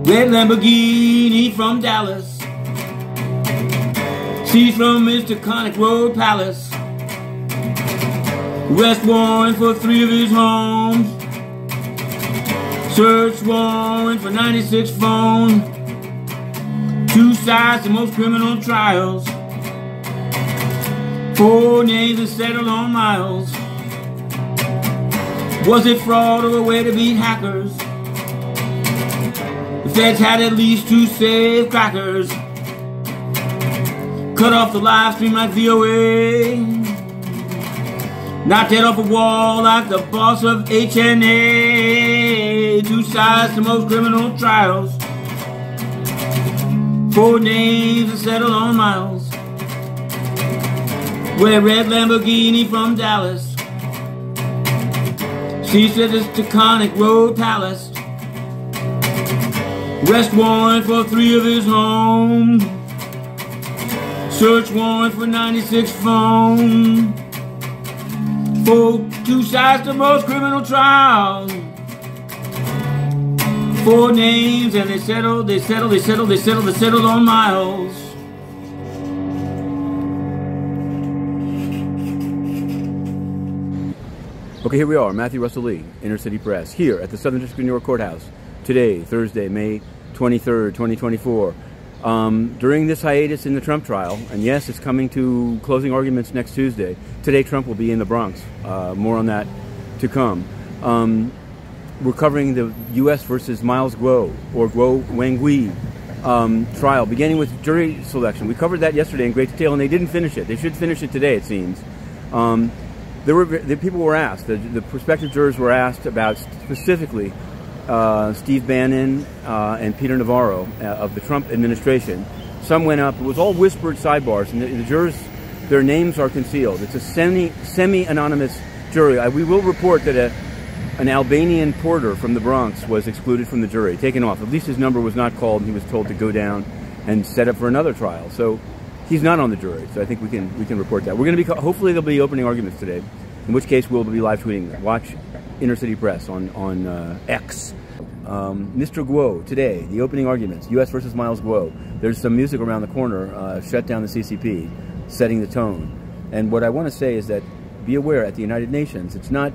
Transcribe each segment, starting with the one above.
Red Lamborghini from Dallas, seized from his Taconic Road palace. Arrest warrant for 3 of his homes. Search warrant for 96 phones. 2 sides to most criminal trials. 4 names that settled on miles. Was it fraud or a way to beat hackers? The feds had at least 2 safe crackers. Cut off the live stream like VOA. Knocked it off a wall like the boss of HNA. 2 sides to most criminal trials. 4 names that settled on miles. With a red Lamborghini from Dallas, seized at his Taconic Road palace. Arrest warrant for 3 of his homes. Search warrant for 96 phones. 2 sides to most criminal trials. 4 names and they settled on miles. Okay, here we are, Matthew Russell Lee, Inner City Press, here at the Southern District of New York Courthouse. Today, Thursday, May 23rd, 2024. During this hiatus in the Trump trial, and yes, it's coming to closing arguments next Tuesday. Today, Trump will be in the Bronx. More on that to come. We're covering the U.S. versus Miles Guo, or Guo Wengui trial, beginning with jury selection. We covered that yesterday in great detail, and they didn't finish it. They should finish it today, it seems. The people were asked, the prospective jurors were asked about specifically Steve Bannon and Peter Navarro of the Trump administration. Some went up. It was all whispered sidebars, and the jurors, their names are concealed. It's a semi-anonymous jury. We will report that an Albanian porter from the Bronx was excluded from the jury, taken off. At least his number was not called, and he was told to go down and set up for another trial. So he's not on the jury, so I think we can report that. We're going to be, hopefully there'll be opening arguments today, in which case we'll be live tweeting that. Watch Inner City Press on X. Mr. Guo, today, the opening arguments, U.S. versus Miles Guo. There's some music around the corner, shut down the CCP, setting the tone. And what I want to say is that, be aware, at the United Nations, it's not,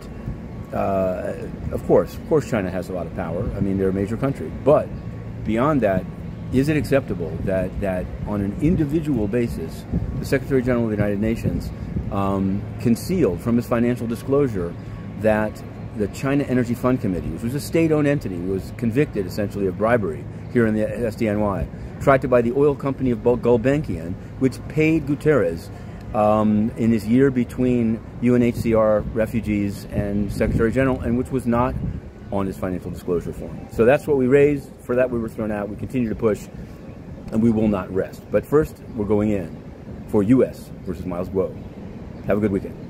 of course China has a lot of power. I mean, they're a major country. But beyond that, is it acceptable that on an individual basis, the Secretary General of the United Nations concealed from his financial disclosure that the China Energy Fund Committee, which was a state-owned entity, was convicted essentially of bribery here in the SDNY, tried to buy the oil company of Gulbenkian, which paid Guterres in his year between UNHCR refugees and Secretary General, and which was not on his financial disclosure form. So that's what we raised. For that we were thrown out. We continue to push, and we will not rest. But first, we're going in for U.S. versus Miles Guo. Have a good weekend.